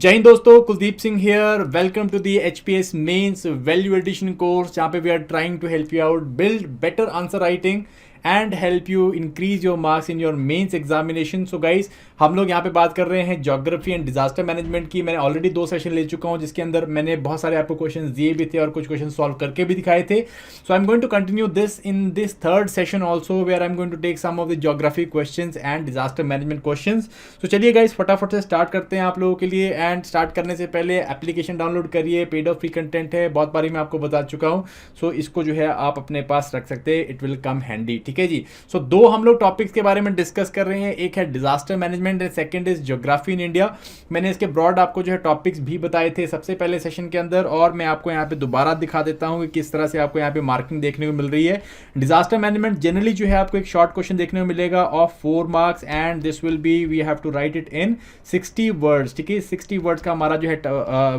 जय हिंद दोस्तों, Kuldeep Singh here. Welcome to the HPS mains value addition course, जहाँ पे we are trying to help you out build better answer writing and help you increase your marks in your mains examination. So guys, हम लोग यहाँ पे बात कर रहे हैं ज्योग्राफी एंड डिजास्टर मैनेजमेंट की। मैंने ऑलरेडी 2 सेशन ले चुका हूँ, जिसके अंदर मैंने बहुत सारे आपको क्वेश्चंस दिए भी थे और कुछ क्वेश्चन सॉल्व करके भी दिखाए थे। So I am going to continue this in this third session also, where I am going to take some of the geography questions and disaster management questions. So चलिए गाइज, फटाफट से start करते हैं आप लोगों के लिए। एंड स्टार्ट करने से पहले एप्लीकेशन डाउनलोड करिए, पेड ऑफ फ्री कंटेंट है, बहुत बारी मैं आपको बता चुका हूँ। सो इसको जो है आप अपने पास रख सकते हैं, इट विल कम हैंडी। ठीक है जी। सो 2 हम लोग टॉपिक्स के बारे में डिस्कस कर रहे हैं, एक है disaster management and second is geography in India. मैंने इसके ब्रॉड आपको जो है टॉपिक्स भी बताए थे सबसे पहले सेशन के अंदर, और मैं आपको यहाँ पे दोबारा दिखा देता हूँ कि किस तरह से आपको यहाँ पे मार्किंग देखने को मिल रही है। डिजास्टर मैनेजमेंट जनरली जो है आपको एक शॉर्ट क्वेश्चन देखने को मिलेगा of 4 marks and this will be we have to write it in 60 words. ठीक है, 60 वर्ड्स का हमारा जो है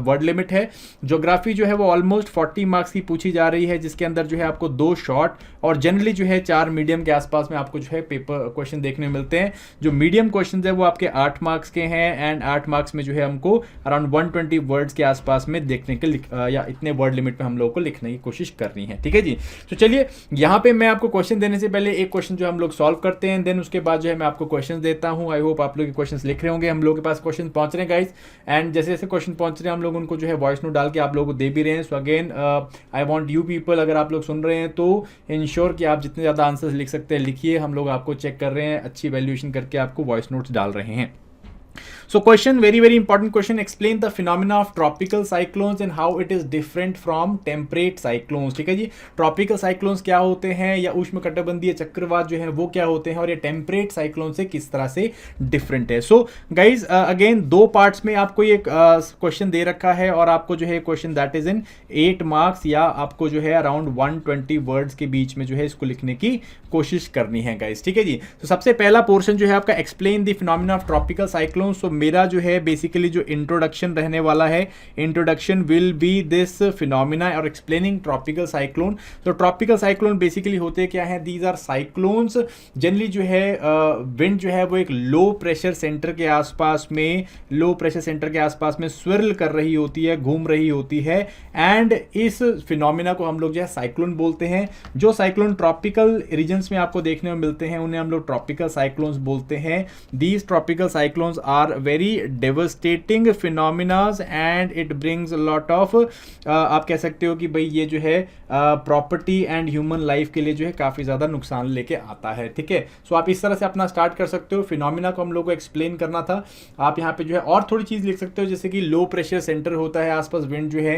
वर्ड लिमिट है। ज्योग्राफी जो है वो ऑलमोस्ट 40 मार्क्स की पूछी जा रही है, जिसके अंदर जो है आपको 2 शॉर्ट और जनरली जो है 4 मीडियम के आसपास में आपको जो है पेपर क्वेश्चन देखने मिलते हैं। जो मीडियम क्वेश्चन है वो आपके 8 मार्क्स के हैं एंड 8 मार्क्स में जो है हमको अराउंड 120 वर्ड्स के आसपास में देखने के या इतने वर्ड लिमिट में हम लोग को लिखने की कोशिश करनी है। ठीक है जी। तो चलिए, यहाँ पे मैं आपको क्वेश्चन देने से पहले एक क्वेश्चन जो हम लोग सॉल्व करते हैं, देन उसके बाद जो है मैं आपको क्वेश्चन देता हूँ। आई होप आप लोग क्वेश्चन लिख रहे होंगे। हम लोग के पास क्वेश्चन पहुंच रहे हैं गाइस, एंड जैसे जैसे क्वेश्चन पहुंच रहे हैं हम लोग उनको जो है वॉइस नोट डाल के आप लोगों को दे भी रहे हैं। So again I want you people, अगर आप लोग सुन रहे हैं तो इंश्योर कि आप जितने ज़्यादा आंसर्स लिख सकते हैं लिखिए। हम लोग आपको चेक कर रहे हैं, अच्छी वैल्यूएशन करके आपको वॉइस नोट्स डाल रहे हैं। So question, very important question. Explain the phenomena of tropical cyclones and how it is different from temperate cyclones. ठीक है जी। ट्रॉपिकल साइक्लोन्स क्या होते हैं या उष्णकटिबंधीय चक्रवात जो है वो क्या होते हैं, और ये टेम्परेट साइक्लोन से किस तरह से डिफरेंट है। सो गाइज, अगेन 2 पार्ट्स में आपको ये क्वेश्चन दे रखा है, और आपको जो है question that is in 8 marks या आपको जो है अराउंड 120 वर्ड्स के बीच में जो है इसको लिखने की कोशिश करनी है गाइज। ठीक है जी। तो सबसे पहला पोर्शन जो है आपका explain the phenomena of tropical cyclone. So मेरा जो है बेसिकली जो इंट्रोडक्शन रहने वाला है, introduction will be this phenomena और एक्सप्लेनिंग ट्रॉपिकल साइक्लोन। तो ट्रॉपिकल साइक्लोन बेसिकली होते क्या है, दीज आर साइक्लोन्स जनरली जो है विंड जो है वो एक लो प्रेशर सेंटर के आसपास में स्विर्ल कर रही होती है, घूम रही होती है, एंड इस फिनोमिना को हम लोग जो है साइक्लोन बोलते हैं। जो साइक्लोन ट्रॉपिकल रीजन्स में आपको देखने को मिलते हैं उन्हें हम लोग ट्रॉपिकल साइक्लोन्स बोलते हैं। These tropical cyclones are very devastating phenomena and it brings a lot of आप कह सकते हो कि भाई ये जो है प्रॉपर्टी एंड ह्यूमन लाइफ के लिए जो है काफ़ी ज़्यादा नुकसान लेके आता है। ठीक है। सो आप इस तरह से अपना स्टार्ट कर सकते हो। फिनोमिना को हम लोग को एक्सप्लेन करना था। आप यहाँ पे जो है और थोड़ी चीज़ लिख सकते हो, जैसे कि लो प्रेशर सेंटर होता है आसपास, विंड जो है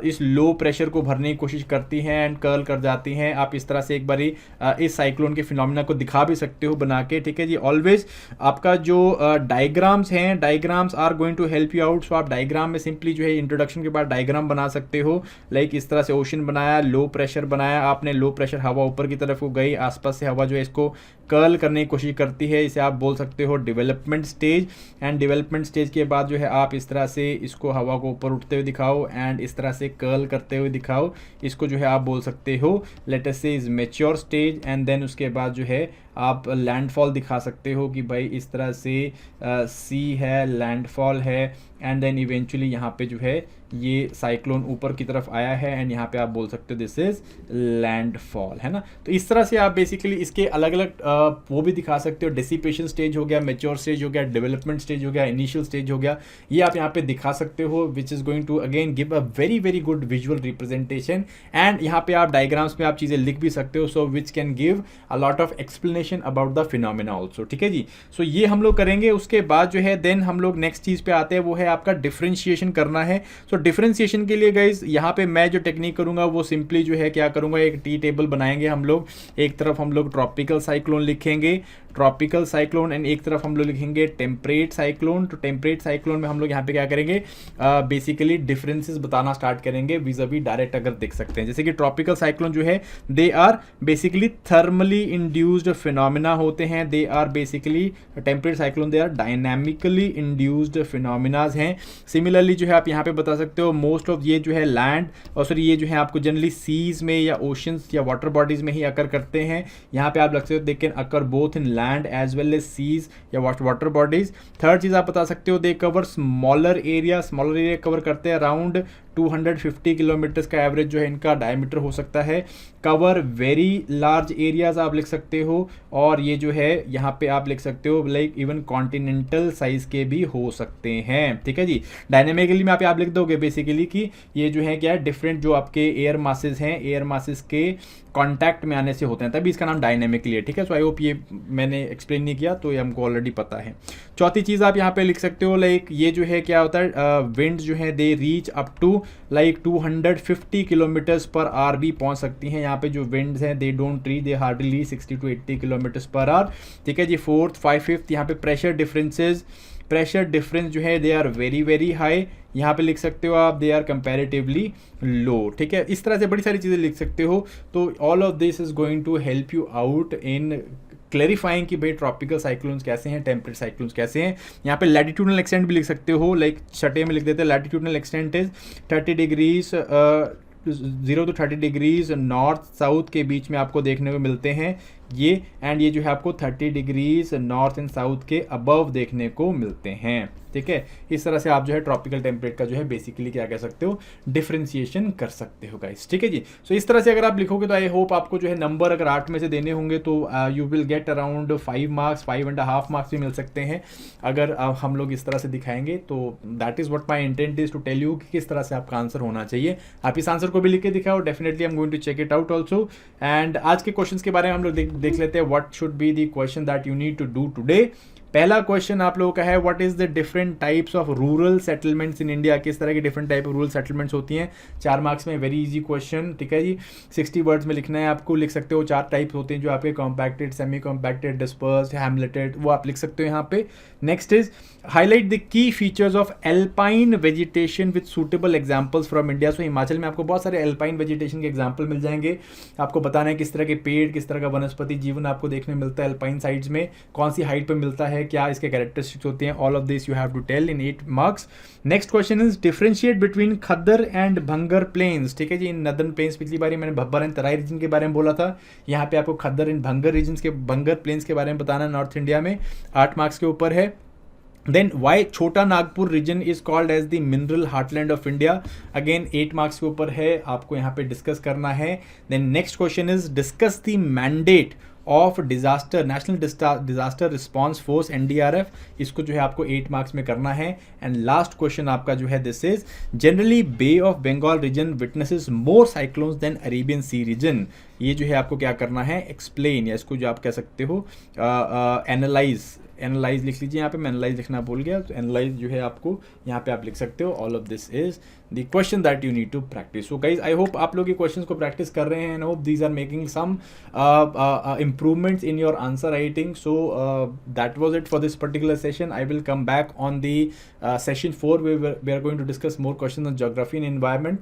इस लो प्रेशर को भरने की कोशिश करती है एंड कर्ल कर जाती हैं। आप इस तरह से एक बारी इस साइक्लोन के फिनोमिना को दिखा भी सकते हो बना के। ठीक है जी। ऑलवेज आपका जो डायग्राम्स हैं, diagrams are going to help you out. So आप डायग्राम में सिंपली जो है इंट्रोडक्शन के बाद डायग्राम बना सकते हो। लाइक इस तरह से ओशन बनाया, लो प्रेशर बनाया आपने, लो प्रेशर हवा ऊपर की तरफ को गई, आसपास से हवा जो है इसको कर्ल करने की कोशिश करती है। इसे आप बोल सकते हो development stage, and development stage के बाद जो है आप इस तरह से इसको हवा को ऊपर उठते हुए दिखाओ एंड इस तरह से कर्ल करते हुए दिखाओ। इसको जो है आप बोल सकते हो लेट अस से is mature stage, and then उसके बाद जो है आप लैंडफॉल दिखा सकते हो कि भाई इस तरह से सी है, लैंडफॉल है, एंड देन इवेंचुअली यहाँ पे जो है ये साइक्लोन ऊपर की तरफ आया है एंड यहाँ पे आप बोल सकते हो दिस इज लैंडफॉल, है ना। तो इस तरह से आप बेसिकली इसके अलग अलग वो भी दिखा सकते हो। डिसिपेशन स्टेज हो गया, मैच्योर स्टेज हो गया, डेवलपमेंट स्टेज हो गया, इनिशियल स्टेज हो गया, ये आप यहाँ पे दिखा सकते हो, which is going to again give a very very good visual representation. And यहाँ पे आप डायग्राम्स में आप चीज़ें लिख भी सकते हो, so which can give a lot of explanation about the phenomena also. ठीक है जी। सो ये हम लोग करेंगे। उसके बाद जो है देन हम लोग नेक्स्ट चीज़ पे आते हैं, वो है आपका डिफरेंशिएशन करना है। सो डिफरेंशिएशन के लिए गाइज यहाँ पे मैं जो टेक्निक करूँगा वो सिंपली जो है क्या करूँगा, एक टी टेबल बनाएंगे हम लोग। एक तरफ हम लोग ट्रॉपिकल साइक्लोन लिखेंगे, ट्रॉपिकल साइक्लोन, एंड एक तरफ हम लोग लिखेंगे टेम्परेट साइक्लोन। तो टेम्परेट साइक्लोन में हम लोग यहाँ पे क्या करेंगे, बेसिकली डिफरेंसेस बताना स्टार्ट करेंगे विज़-अ-वी डायरेक्ट अगर देख सकते हैं। जैसे कि ट्रॉपिकल साइक्लोन जो है they are basically thermally induced phenomena होते हैं, they are basically temperate cyclone they are dynamically induced phenomenas हैं। सिमिलरली जो है आप यहाँ पे बता सकते हो मोस्ट ऑफ ये जो है लैंड और सॉरी ये जो है आपको जनरली सीज में या ओशंस या वाटर बॉडीज में ही अकर करते हैं। यहाँ पे आप लग सकते हो they can occur both in land as well as seas या वाटर बॉडीज। थर्ड चीज़ आप बता सकते हो, they cover smaller area cover करते हैं अराउंड 250 किलोमीटर्स का एवरेज जो है इनका डायमीटर हो सकता है। कवर वेरी लार्ज एरियाज आप लिख सकते हो, और ये जो है यहाँ पे आप लिख सकते हो लाइक इवन कॉन्टिनेंटल साइज के भी हो सकते हैं, ठीक है जी। डायनेमिकली में आप लिख दोगे बेसिकली कि ये जो है क्या है, डिफरेंट जो आपके एयर मासेस हैं, एयर मासेस के कांटेक्ट में आने से होते हैं, तभी इसका नाम डायनेमिकली है, ठीक है। सो आई होप ये मैंने एक्सप्लेन नहीं किया तो ये हमको ऑलरेडी पता है। चौथी चीज़ आप यहाँ पे लिख सकते हो लाइक ये जो है क्या होता है, विंड जो है they reach up to like 250 kilometres per hour भी पहुंच सकती हैं। यहाँ पे जो विंड्स हैं they don't reach, they hardly 60 to 80 kilometres per hour, ठीक है जी। फिफ्थ यहाँ पे प्रेशर डिफरेंस जो है they are very very high, यहाँ पे लिख सकते हो आप दे आर कंपैरेटिवली लो, ठीक है। इस तरह से बड़ी सारी चीज़ें लिख सकते हो। तो all of this is going to help you out in clarifying कि भाई ट्रॉपिकल साइक्लोन्स कैसे हैं, टेम्परेट साइक्लोन्स कैसे हैं। यहाँ पे लैटिट्यूडनल एक्सटेंट भी लिख सकते हो, लाइक छठे में लिख देते हैं latitudinal extent is 30 degrees 0 to 30 degrees north south के बीच में आपको देखने को मिलते हैं ये, एंड ये जो है आपको 30 डिग्रीज नॉर्थ एंड साउथ के अबव देखने को मिलते हैं, ठीक है। इस तरह से आप जो है ट्रॉपिकल टेम्परेट का जो है बेसिकली क्या कह सकते हो, डिफरेंशिएशन कर सकते हो गाइस, ठीक है जी। सो इस तरह से अगर आप लिखोगे तो आई होप आपको जो है नंबर अगर 8 में से देने होंगे तो you will get around 5 marks, 5.5 marks भी मिल सकते हैं अगर हम लोग इस तरह से दिखाएंगे। तो that is what my intent is to tell you कि किस तरह से आपका आंसर होना चाहिए। आप इस आंसर को भी लिख के दिखाओ, definitely I am going to check it out also. And आज के क्वेश्चन के बारे में हम लोग देख लेते हैं, what should be the question that you need to do today. पहला क्वेश्चन आप लोगों का है, what is the different types of rural settlements in India. किस तरह की different type of rural settlements होती हैं। 4 मार्क्स में, वेरी इजी क्वेश्चन, ठीक है जी। 60 वर्ड्स में लिखना है आपको, लिख सकते हो। 4 टाइप्स होते हैं जो आपके compacted, semi compacted, dispersed, hamleted, वो आप लिख सकते हो यहाँ पे। Next is highlight the key features of alpine vegetation with suitable examples from India. So Himachal में आपको बहुत सारे एल्पाइन वेजिटेशन के एग्जाम्पल मिल जाएंगे। आपको बताना है किस तरह के पेड़, किस तरह का वनस्पति जीवन आपको देखने मिलता है एल्पाइन साइड्स में, कौन सी हाइट पर मिलता है, क्या इसके कैरेक्टरिस्टिक्स होते हैं। All of this you have to tell in 8 marks. Next question is differentiate between Khadar and Bhangar plains, ठीक है जी। इन नदर्न प्लेन्स पिछली बार मैंने भब्बर एंड तराई रीजन के बारे में बोला था, यहाँ पे आपको खद्दर एंड भंगर रीजन के, भंगर प्लेन्स के बारे में बताना नॉर्थ इंडिया में। 8 मार्क्स के ऊपर है। Then why Chota Nagpur region is called as the mineral heartland of India, again 8 marks के ऊपर है, आपको यहाँ पे डिस्कस करना है। Then next question is discuss the mandate of disaster, national disaster response force NDRF, इसको जो है आपको 8 मार्क्स में करना है। एंड लास्ट क्वेश्चन आपका जो है this is generally bay of Bengal region witnesses more cyclones than Arabian sea region. ये जो है आपको क्या करना है, एक्सप्लेन, या इसको जो आप कह सकते हो एनालाइज लिख लीजिए। यहाँ पे मैं एनालाइज लिखना भूल गया, तो एनालाइज जो है आपको यहाँ पे आप लिख सकते हो। All of this is the question that you need to practice. So guys I hope आप लोग ये क्वेश्चंस को प्रैक्टिस कर रहे हैं, and hope these are making some improvements in your answer writing. So that was it for this particular session. I will come back on the session 4 where we are going to discuss more questions on geography and environment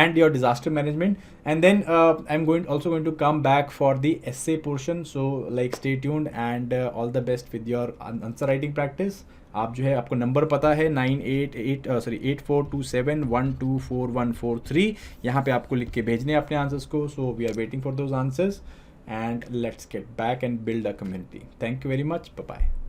and your disaster management. And then I'm also going to come back for the essay portion. So like stay tuned, and all the best with your answer writing practice. आप जो है, आपको number पता है 8427124143, यहाँ पे आपको लिख के भेजने हैं अपने आंसर्स को। So we are waiting for those answers, and let's get back and build a community. Thank you very much. Bye bye.